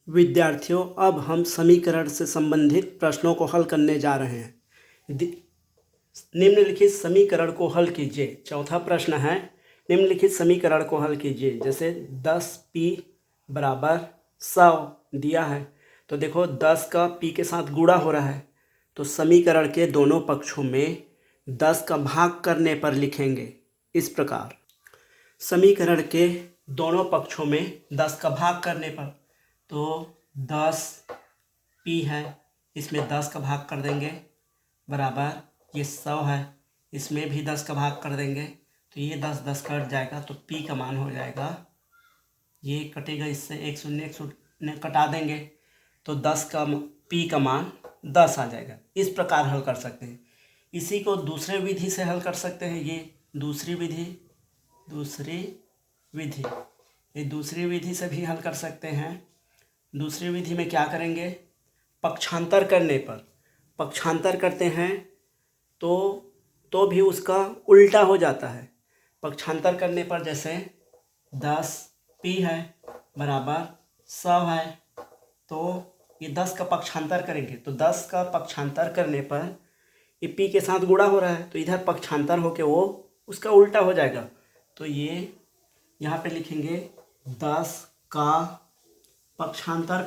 विद्यार्थियों, अब हम समीकरण से संबंधित प्रश्नों को हल करने जा रहे हैं। निम्नलिखित समीकरण को हल कीजिए। चौथा प्रश्न है, निम्नलिखित समीकरण को हल कीजिए। जैसे 10p बराबर 100 दिया है, तो देखो 10 का p के साथ गुणा हो रहा है, तो समीकरण के दोनों पक्षों में 10 का भाग करने पर लिखेंगे इस प्रकार। समीकरण के दोनों पक्षों में 10 का भाग करने पर, तो 10p है, इसमें 10 का भाग कर देंगे बराबर ये 100 है, इसमें भी 10 का भाग कर देंगे, तो ये 10 10 कट जाएगा, तो p का मान हो जाएगा, ये कटेगा, इससे एक शून्य कटा देंगे, तो 10 का p का मान 10 आ जाएगा। इस प्रकार हल कर सकते हैं। इसी को दूसरे विधि से हल कर सकते हैं। ये दूसरी विधि से भी हल कर सकते हैं। दूसरी विधि में क्या करेंगे, पक्षांतर करने पर पक्षांतर करते हैं तो भी उसका उल्टा हो जाता है। पक्षांतर करने पर जैसे 10p है बराबर 100 है, तो ये 10 का पक्षांतर करेंगे, तो 10 का पक्षांतर करने पर ये p के साथ गुणा हो रहा है, तो इधर पक्षांतर होके वो उसका उल्टा हो जाएगा। तो ये यहाँ पे लिखेंगे 10 का पक्षांतर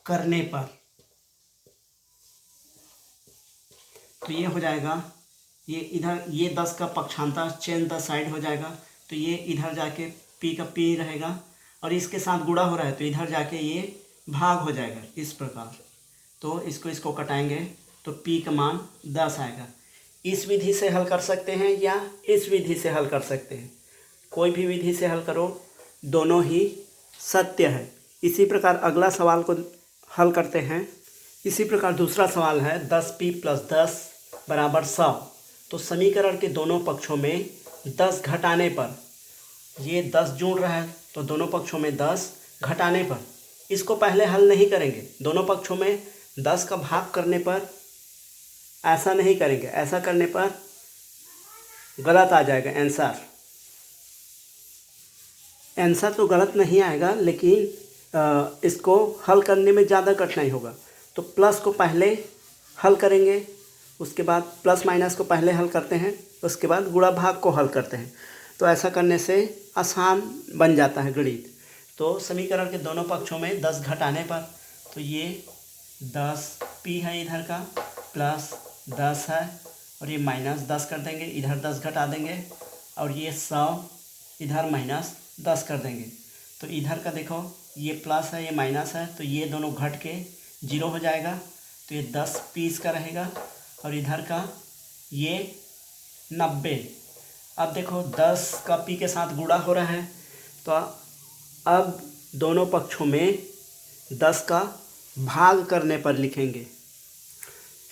करने पर तो ये हो जाएगा, ये इधर ये 10 का पक्षांतर चेंज द साइड हो जाएगा, तो ये इधर जाके p का p रहेगा, और इसके साथ गुणा हो रहा है, तो इधर जाके ये भाग हो जाएगा इस प्रकार। तो इसको कटाएंगे, तो p का मान 10 आएगा। इस विधि से हल कर सकते हैं या इस विधि से हल कर सकते हैं। कोई भी विधि से हल करो, दोनों ही सत्य है। इसी प्रकार अगला सवाल को हल करते हैं। इसी प्रकार दूसरा सवाल है, 10p + 10 बराबर 100। तो समीकरण के दोनों पक्षों में 10 घटाने पर, ये 10 जुड़ रहा है, तो दोनों पक्षों में 10 घटाने पर, इसको पहले हल नहीं करेंगे। दोनों पक्षों में 10 का भाग करने पर ऐसा नहीं करेंगे, ऐसा करने पर गलत आ जाएगा आंसर तो गलत नहीं आएगा, लेकिन इसको हल करने में ज़्यादा कठिनाई होगा। तो प्लस को पहले हल करेंगे, उसके बाद प्लस माइनस को पहले हल करते हैं, उसके बाद गुणा भाग को हल करते हैं। तो ऐसा करने से आसान बन जाता है गणित। तो समीकरण के दोनों पक्षों में 10 घटाने पर, तो ये 10p है इधर का, प्लस 10 है, और ये माइनस 10 कर देंगे, इधर 10 घटा देंगे, और ये 100 इधर माइनस 10 कर देंगे। तो इधर का देखो, ये प्लस है, ये माइनस है, तो ये दोनों घट के 0 हो जाएगा, तो ये 10p इसका रहेगा, और इधर का ये 90। अब देखो 10 का p के साथ गुणा हो रहा है, तो अब दोनों पक्षों में 10 का भाग करने पर लिखेंगे।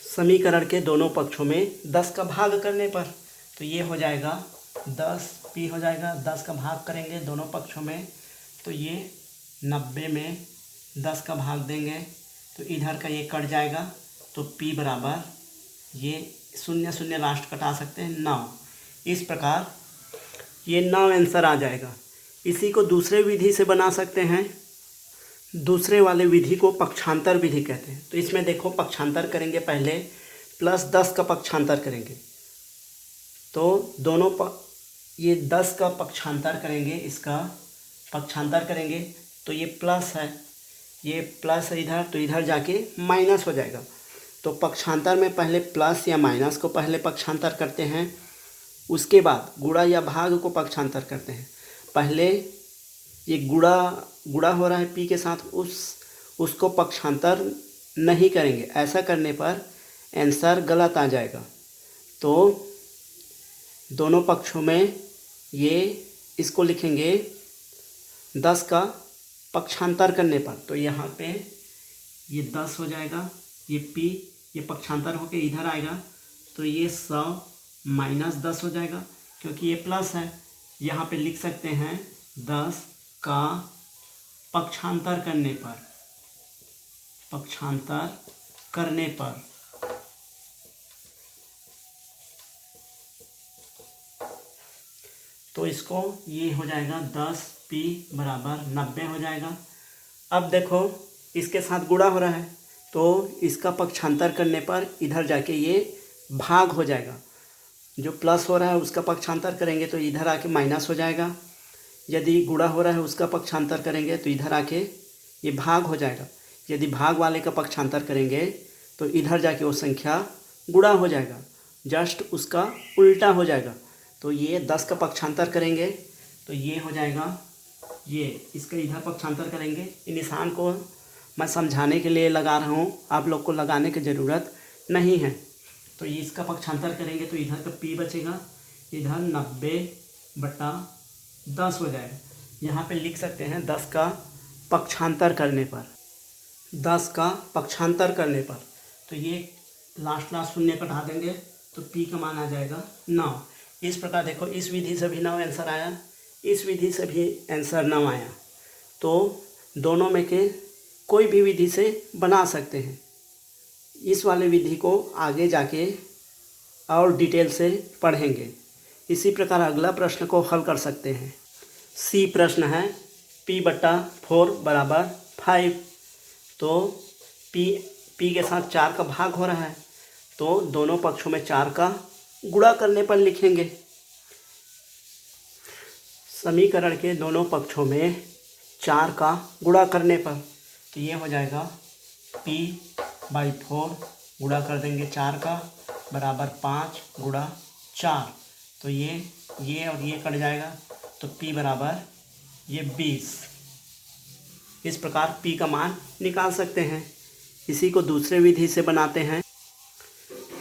समीकरण के दोनों पक्षों में 10 का भाग करने पर, तो ये हो जाएगा 10p हो जाएगा, 10 का भाग करेंगे दोनों पक्षों में, तो ये 90 में 10 का भाग देंगे, तो इधर का ये कट जाएगा, तो p बराबर ये 0 0 लास्ट कटा सकते हैं 9। इस प्रकार ये 9 आंसर आ जाएगा। इसी को दूसरे विधि से बना सकते हैं। दूसरे वाले विधि को पक्षांतर विधि कहते हैं। तो इसमें देखो, पक्षांतर करेंगे, पहले प्लस 10 का पक्षांतर करेंगे, तो दोनों ये 10 का पक्षांतर करेंगे, इसका पक्षांतर करेंगे, तो ये प्लस है, ये प्लस है इधर, तो इधर जाके माइनस हो जाएगा। तो पक्षांतर में पहले प्लस या माइनस को पहले पक्षांतर करते हैं, उसके बाद गुणा या भाग को पक्षांतर करते हैं। पहले ये गुणा हो रहा है p के साथ, उसको पक्षांतर नहीं करेंगे। ऐसा करने पर आंसर गलत आ जाएगा। तो दोनों पक्षों में ये इसको लिखेंगे 10 का पक्षांतर करने पर, तो यहाँ पे ये 10 हो जाएगा, ये p ये पक्षांतर होके इधर आएगा, तो ये 100 माइनस 10 हो जाएगा, क्योंकि ये प्लस है। यहाँ पे लिख सकते हैं 10 का पक्षांतर करने पर तो इसको ये हो जाएगा 10p बराबर 90 हो जाएगा। अब देखो इसके साथ गुणा हो रहा है तो इसका पक्षांतर करने पर इधर जाके ये भाग हो जाएगा। जो प्लस हो रहा है उसका पक्षांतर करेंगे तो इधर आके माइनस हो जाएगा। यदि गुणा हो रहा है उसका पक्षांतर करेंगे तो इधर आके ये भाग हो जाएगा। यदि भाग वाले का पक्षांतर करेंगे तो इधर जाके वो संख्या गुणा हो जाएगा, जस्ट उसका उल्टा हो जाएगा। तो ये 10 का पक्षांतर करेंगे तो ये हो जाएगा, ये इसका इधर पक्षांतर करेंगे। इन निशान को मैं समझाने के लिए लगा रहा हूँ, आप लोग को लगाने की ज़रूरत नहीं है। तो ये इसका पक्षांतर करेंगे तो इधर का p बचेगा, इधर 90/10 हो जाएगा। यहाँ पे लिख सकते हैं 10 का पक्षांतर करने पर, 10 का पक्षांतर करने पर तो ये लास्ट शून्य कटा देंगे तो p का मान आ जाएगा 9। इस प्रकार देखो इस विधि से भी 9 आंसर आया, इस विधि से भी आंसर 9 आया। तो दोनों में के कोई भी विधि से बना सकते हैं। इस वाले विधि को आगे जाके और डिटेल से पढ़ेंगे। इसी प्रकार अगला प्रश्न को हल कर सकते हैं। सी प्रश्न है p/4 बराबर 5। तो p के साथ 4 का भाग हो रहा है तो दोनों पक्षों में 4 का गुणा करने पर लिखेंगे। समीकरण के दोनों पक्षों में 4 का गुणा करने पर तो ये हो जाएगा p/4 गुणा कर देंगे 4 का बराबर 5 गुणा 4। तो ये और ये कट जाएगा तो p बराबर ये 20। इस प्रकार p का मान निकाल सकते हैं। इसी को दूसरे विधि से बनाते हैं।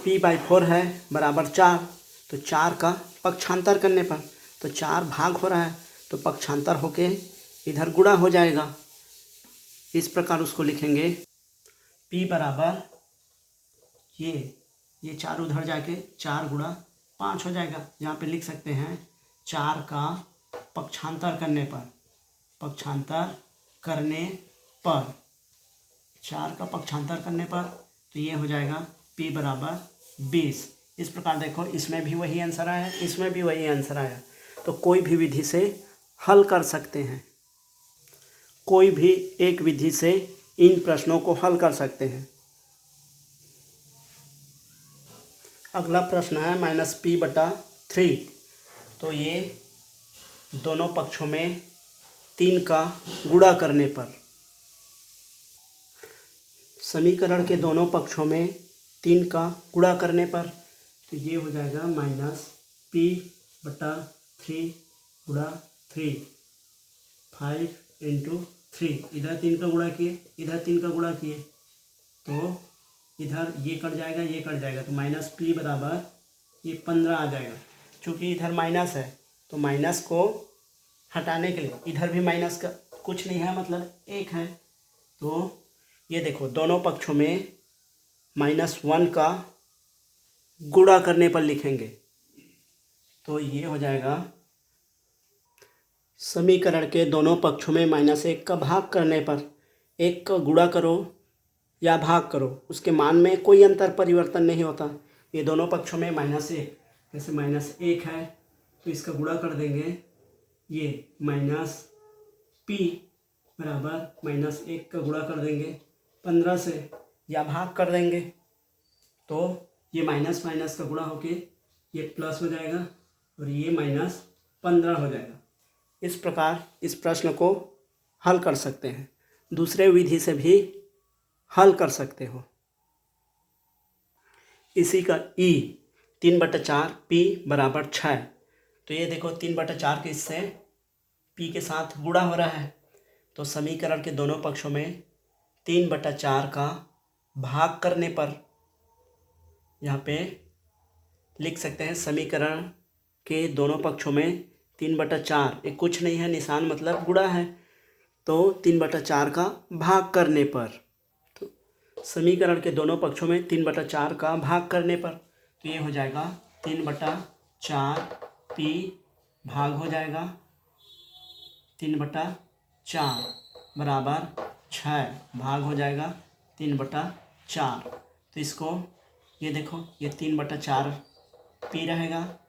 p/4 है बराबर 4, तो 4 का पक्षांतर करने पर तो 4 भाग हो रहा है तो पक्षांतर होके इधर गुणा हो जाएगा। इस प्रकार उसको लिखेंगे p बराबर ये 4 उधर जाके 4 गुणा 5 हो जाएगा। यहाँ पे लिख सकते हैं 4 का पक्षांतर करने पर, 4 का पक्षांतर करने पर तो ये हो जाएगा p बराबर 20। इस प्रकार देखो इसमें भी वही आंसर आया, इसमें भी वही आंसर आया। तो कोई भी विधि से हल कर सकते हैं, कोई भी एक विधि से इन प्रश्नों को हल कर सकते हैं। अगला प्रश्न है -p/3। तो ये दोनों पक्षों में 3 का गुणा करने पर, समीकरण के दोनों पक्षों में 3 का गुणा करने पर तो ये हो जाएगा -p/3 गुणा 3, 5 × 3। इधर 3 का गुणा किए, इधर 3 का गुणा किए तो इधर ये कट जाएगा, ये कट जाएगा तो -p बराबर ये 15 आ जाएगा। चूँकि इधर माइनस है तो माइनस को हटाने के लिए, इधर भी माइनस का कुछ नहीं है मतलब 1 है, तो ये देखो दोनों पक्षों में -1 का गुणा करने पर लिखेंगे। तो ये हो जाएगा, समीकरण के दोनों पक्षों में -1 का भाग करने पर, 1 का गुणा करो या भाग करो उसके मान में कोई अंतर परिवर्तन नहीं होता। ये दोनों पक्षों में -1, जैसे -1 है तो इसका गुणा कर देंगे, ये -p बराबर -1 का गुणा कर देंगे 15 से या भाग कर देंगे तो ये माइनस का गुणा होके ये प्लस हो जाएगा और ये -15 हो जाएगा। इस प्रकार इस प्रश्न को हल कर सकते हैं। दूसरे विधि से भी हल कर सकते हो। इसी का ई 3/4 p बराबर 6। तो ये देखो 3/4 के इससे p के साथ गुणा हो रहा है तो समीकरण के दोनों पक्षों में 3/4 का भाग करने पर, यहाँ पे लिख सकते हैं समीकरण के दोनों पक्षों में 3/4, एक कुछ नहीं है, निशान मतलब गुणा है, तो 3/4 का भाग करने पर, तो समीकरण के दोनों पक्षों में 3/4 का भाग करने पर तो ये हो जाएगा 3/4 p भाग हो जाएगा 3/4 बराबर 6 भाग हो जाएगा 3/4। तो इसको ये देखो ये 3/4 p रहेगा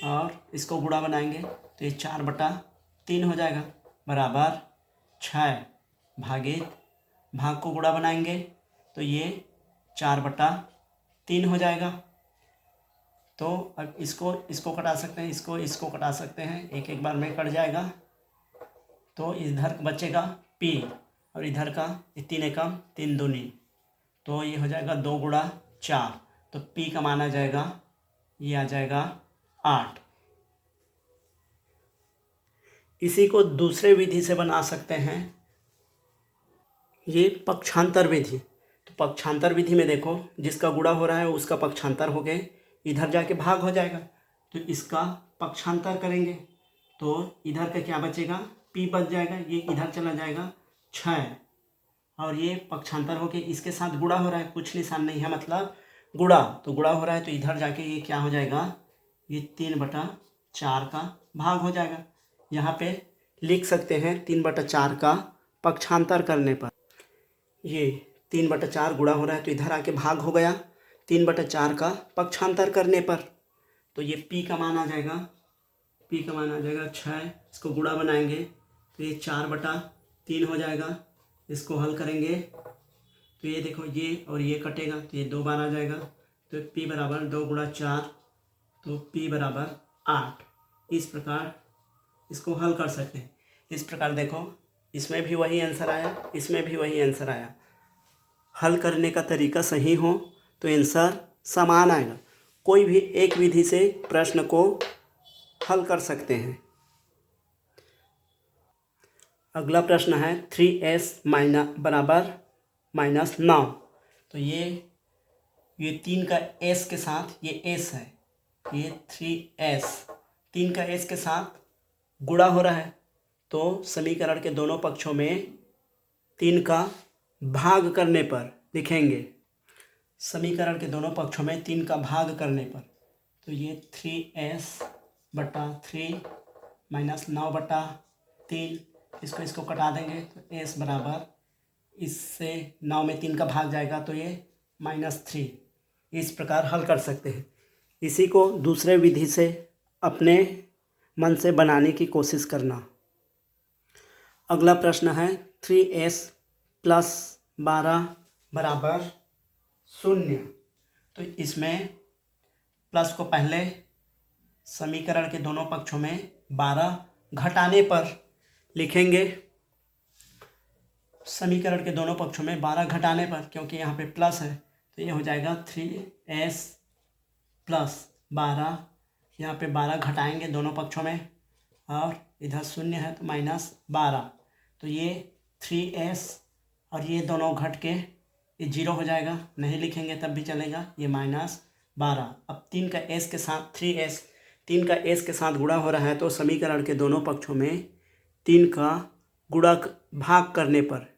और इसको गुणा बनाएंगे तो ये 4/3 हो जाएगा बराबर 6 भागित भाग को गुणा बनाएंगे तो ये 4/3 हो जाएगा। तो अब इसको कटा सकते हैं, इसको कटा सकते हैं, एक एक बार में कट जाएगा। तो इधर बचेगा p और इधर का 3 एकम 3 दूनी, तो ये हो जाएगा 2 × 4, तो p का मान आ जाएगा, ये आ जाएगा 8। इसी को दूसरे विधि से बना सकते हैं, ये पक्षांतर विधि। तो पक्षांतर विधि में देखो, जिसका गुणा हो रहा है उसका पक्षांतर हो गए, इधर जाके भाग हो जाएगा, तो इसका पक्षांतर करेंगे तो इधर का क्या बचेगा, p बच जाएगा, ये इधर चला जाएगा 6, और ये पक्षांतर होके इसके साथ गुणा हो रहा है, कुछ निशान नहीं है मतलब गुणा, तो गुणा हो रहा है तो इधर जाके ये क्या हो जाएगा, ये 3/4 का भाग हो जाएगा। यहाँ पे लिख सकते हैं 3/4 का पक्षांतर करने पर, ये 3/4 गुणा हो रहा है तो इधर आके भाग हो गया, 3/4 का पक्षांतर करने पर, तो ये p का मान आ जाएगा, 6। इसको गुणा बनाएंगे तो ये 4/3 हो जाएगा। इसको हल करेंगे तो ये देखो, ये और ये कटेगा तो ये 2 बार आ जाएगा, तो p बराबर 2 × 4, तो p बराबर 8। इस प्रकार इसको हल कर सकते हैं। इस प्रकार देखो, इसमें भी वही आंसर आया, इसमें भी वही आंसर आया। हल करने का तरीका सही हो तो आंसर समान आएगा। कोई भी एक विधि से प्रश्न को हल कर सकते हैं। अगला प्रश्न है 3s बराबर -9। तो ये 3 का s के साथ ये s है, ये 3s 3 का s के साथ गुणा हो रहा है, तो समीकरण के दोनों पक्षों में 3 का भाग करने पर लिखेंगे। समीकरण के दोनों पक्षों में 3 का भाग करने पर, तो ये 3s/3 -9/3, इसको कटा देंगे तो s बराबर, इससे 9 में 3 का भाग जाएगा तो ये -3। इस प्रकार हल कर सकते हैं। इसी को दूसरे विधि से अपने मन से बनाने की कोशिश करना। अगला प्रश्न है 3s + 12 बराबर 0। तो इसमें प्लस को पहले समीकरण के दोनों पक्षों में 12 घटाने पर लिखेंगे। समीकरण के दोनों पक्षों में 12 घटाने पर, क्योंकि यहाँ पे प्लस है तो ये हो जाएगा 3s + 12, यहाँ पे 12 घटाएंगे दोनों पक्षों में, और इधर 0 है तो -12, तो ये 3s और ये दोनों घट के ये 0 हो जाएगा, नहीं लिखेंगे तब भी चलेगा, ये -12। अब 3 का s के साथ 3s 3 का s के साथ गुणा हो रहा है, तो समीकरण के दोनों पक्षों में 3 का गुणा भाग करने पर,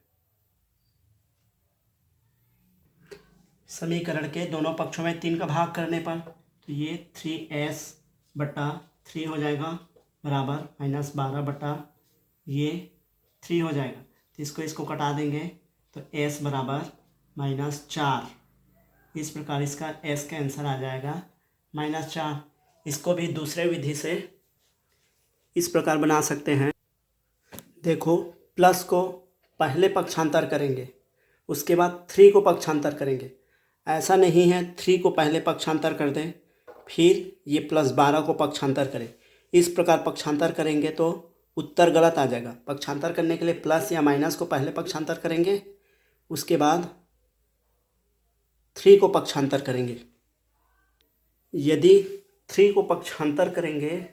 समीकरण के दोनों पक्षों में 3 का भाग करने पर, तो ये 3s/3 हो जाएगा बराबर -12 ये 3 हो जाएगा। तो इसको कटा देंगे तो s बराबर -4। इस प्रकार इसका s का आंसर आ जाएगा -4। इसको भी दूसरे विधि से इस प्रकार बना सकते हैं। देखो, प्लस को पहले पक्षांतर करेंगे, उसके बाद 3 को पक्षांतर करेंगे। ऐसा नहीं है 3 को पहले पक्षांतर कर दें फिर ये +12 को पक्षांतर करें। इस प्रकार पक्षांतर करेंगे तो उत्तर गलत आ जाएगा। पक्षांतर करने के लिए प्लस या माइनस को पहले पक्षांतर करेंगे, उसके बाद 3 को पक्षांतर करेंगे। यदि 3 को पक्षांतर करेंगे,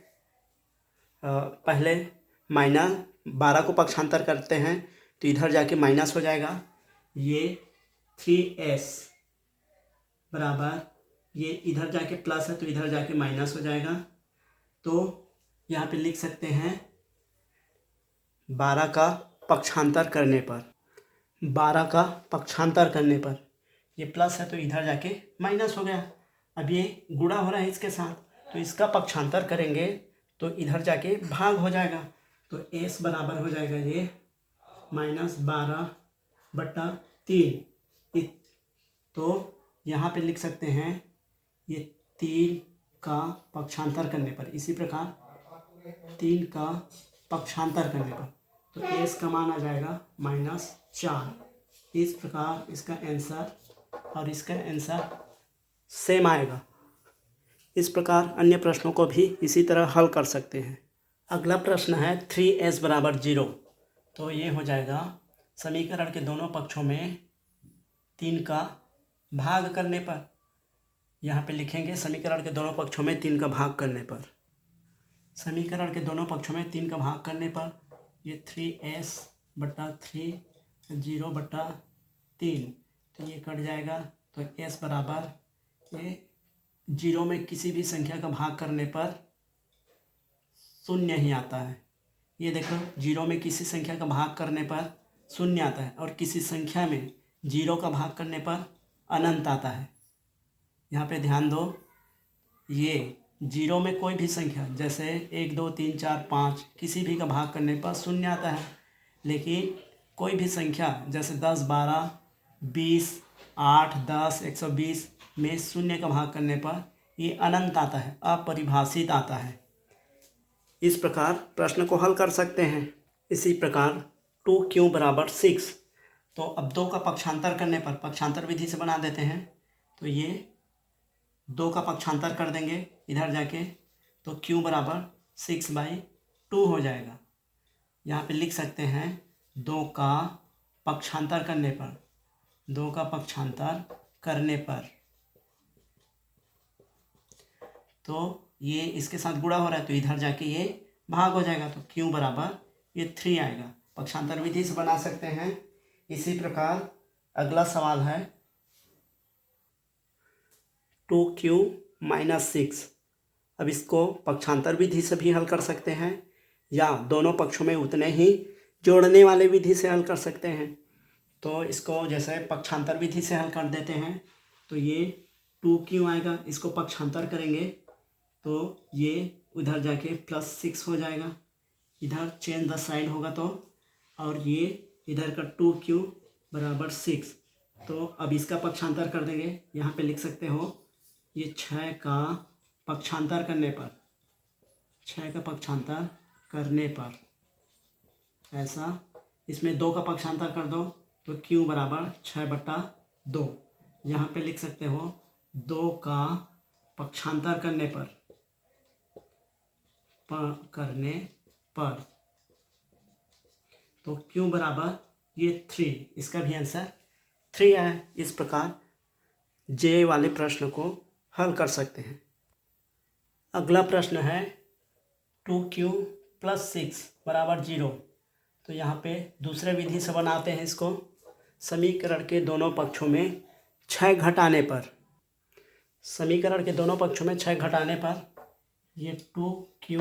पहले -12 को पक्षांतर करते हैं तो इधर जाके माइनस हो जाएगा, ये 3s बराबर, ये इधर जाके प्लस है तो इधर जाके माइनस हो जाएगा। तो यहाँ पे लिख सकते हैं 12 का पक्षांतर करने पर, 12 का पक्षांतर करने पर ये प्लस है तो इधर जाके माइनस हो गया। अब ये गुणा हो रहा है इसके साथ, तो इसका पक्षांतर करेंगे तो इधर जाके भाग हो जाएगा, तो s बराबर हो जाएगा ये -12/3। तो यहाँ पे लिख सकते हैं ये 3 का पक्षांतर करने पर। इसी प्रकार 3 का पक्षांतर करने पर, तो s का मान आ जाएगा -4। इस प्रकार इसका आंसर और इसका आंसर सेम आएगा। इस प्रकार अन्य प्रश्नों को भी इसी तरह हल कर सकते हैं। अगला प्रश्न है 3s बराबर 0। तो ये हो जाएगा समीकरण के दोनों पक्षों में 3 का भाग करने पर। यहाँ पे लिखेंगे समीकरण के दोनों पक्षों में 3 का भाग करने पर। समीकरण के दोनों पक्षों में 3 का भाग करने पर ये 3s बटा 3 0/3, तो ये कट जाएगा। तो s बराबर ये 0 में किसी भी संख्या का भाग करने पर 0 ही आता है। ये देखो 0 में किसी संख्या का भाग करने पर 0 आता है, और किसी संख्या में 0 का भाग करने पर अनंत आता है। यहाँ पे ध्यान दो, ये 0 में कोई भी संख्या जैसे 1 2 3 4 5 किसी भी का भाग करने पर 0 आता है, लेकिन कोई भी संख्या जैसे 10 12 20 8 10 120 में 0 का भाग करने पर ये अनंत आता है, अपरिभाषित आता है। इस प्रकार प्रश्न को हल कर सकते हैं। इसी प्रकार 2q बराबर 6। तो अब 2 का पक्षांतर करने पर, पक्षांतर विधि से बना देते हैं, तो ये 2 का पक्षांतर कर देंगे इधर जाके, तो q बराबर 6/2 हो जाएगा। यहाँ पे लिख सकते हैं 2 का पक्षांतर करने पर, 2 का पक्षांतर करने पर, तो ये इसके साथ गुणा हो रहा है तो इधर जाके ये भाग हो जाएगा, तो q बराबर ये 3 आएगा। पक्षांतर विधि से बना सकते हैं। इसी प्रकार अगला सवाल है 2q - 6। अब इसको पक्षांतर विधि से भी हल कर सकते हैं, या दोनों पक्षों में उतने ही जोड़ने वाले विधि से हल कर सकते हैं। तो इसको जैसे पक्षांतर विधि से हल कर देते हैं, तो ये 2q आएगा, इसको पक्षांतर करेंगे तो ये उधर जाके +6 हो जाएगा, इधर चेंज द साइड होगा तो, और ये इधर का 2q बराबर 6। तो अब इसका पक्षांतर कर देंगे। यहाँ पे लिख सकते हो ये 6 का पक्षांतर करने पर, 6 का पक्षांतर करने पर ऐसा, इसमें 2 का पक्षांतर कर दो तो q बराबर 6/2। यहाँ पे लिख सकते हो 2 का पक्षांतर करने पर, तो q बराबर ये 3, इसका भी आंसर 3 है। इस प्रकार जे वाले प्रश्न को हल कर सकते हैं। अगला प्रश्न है 2q + 6 बराबर 0। तो यहाँ पे दूसरे विधि से बनाते हैं इसको। समीकरण के दोनों पक्षों में 6 घटाने पर, समीकरण के दोनों पक्षों में 6 घटाने पर ये 2q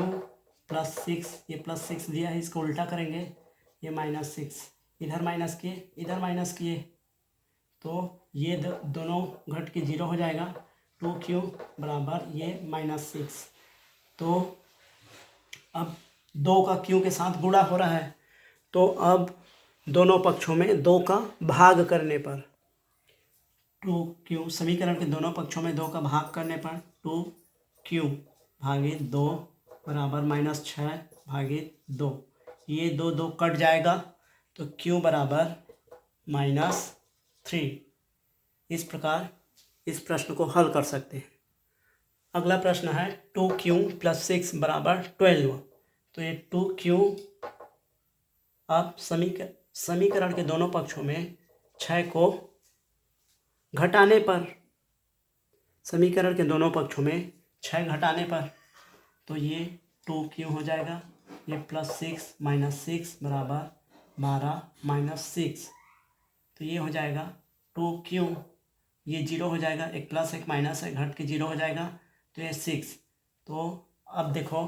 + 6, ये +6 दिया है, इसको उल्टा करेंगे, ये -6, इधर माइनस किए इधर माइनस किए, तो ये दोनों घट के 0 हो जाएगा। 2q बराबर ये -6। तो अब 2 का q के साथ गुणा हो रहा है, तो अब दोनों पक्षों में 2 का भाग करने पर, 2q समीकरण के दोनों पक्षों में 2 का भाग करने पर 2q भागित 2 बराबर -6/2। ये 2 कट जाएगा, तो q बराबर -3। इस प्रकार इस प्रश्न को हल कर सकते हैं। अगला प्रश्न है 2q + 6 बराबर 12। तो ये 2q, अब समीकरण के दोनों पक्षों में 6 को घटाने पर, समीकरण के दोनों पक्षों में 6 घटाने पर, तो ये 2q हो जाएगा, ये +6 - 6 बराबर 12 - 6, तो ये हो जाएगा 2q, ये 0 हो जाएगा, एक प्लस एक माइनस है, घट के 0 हो जाएगा, तो ये 6। तो अब देखो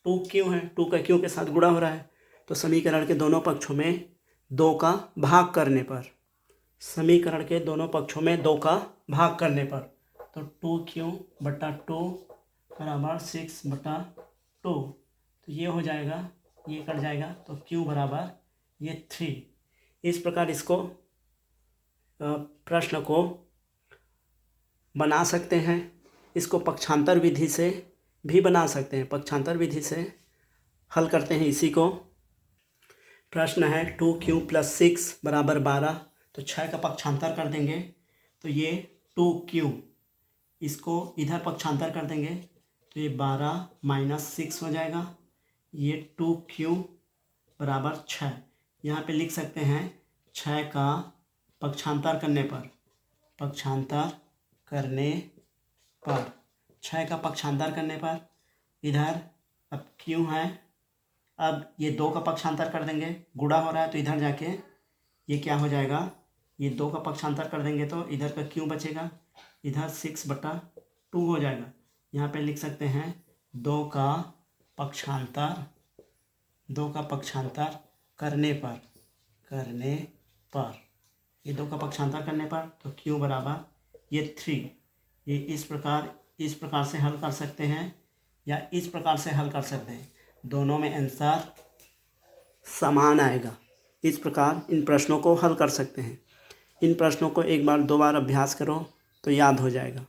2q है, 2 का q के साथ गुणा हो रहा है, तो समीकरण के दोनों पक्षों में 2 का भाग करने पर, समीकरण के दोनों पक्षों में 2 का भाग करने पर, तो 2q/2 बराबर 6/2, तो ये हो जाएगा, ये कट जाएगा, तो q बराबर ये 3। इस प्रकार इसको प्रश्न को बना सकते हैं। इसको पक्षांतर विधि से भी बना सकते हैं। पक्षांतर विधि से हल करते हैं इसी को। प्रश्न है 2q + 6 = 12। तो 6 का पक्षांतर कर देंगे तो ये 2q, इसको इधर पक्षांतर कर देंगे तो ये 12 - 6 हो जाएगा। ये 2q = 6। यहाँ पे लिख सकते हैं 6 का पक्षांतर करने पर, 6 का पक्षांतर करने पर इधर अब q है, अब ये 2 का पक्षांतर कर देंगे, गुणा हो रहा है तो इधर जाके ये क्या हो जाएगा, ये 2 का पक्षांतर कर देंगे तो इधर का q बचेगा, इधर 6/2 हो जाएगा। यहाँ पे लिख सकते हैं 2 का पक्षांतर करने पर, ये 2 का पक्षांतर करने पर तो q = ये 3। ये इस प्रकार से हल कर सकते हैं या इस प्रकार से हल कर सकते हैं, दोनों में आंसर समान आएगा। इस प्रकार इन प्रश्नों को हल कर सकते हैं। इन प्रश्नों को एक बार 2 बार अभ्यास करो तो याद हो जाएगा।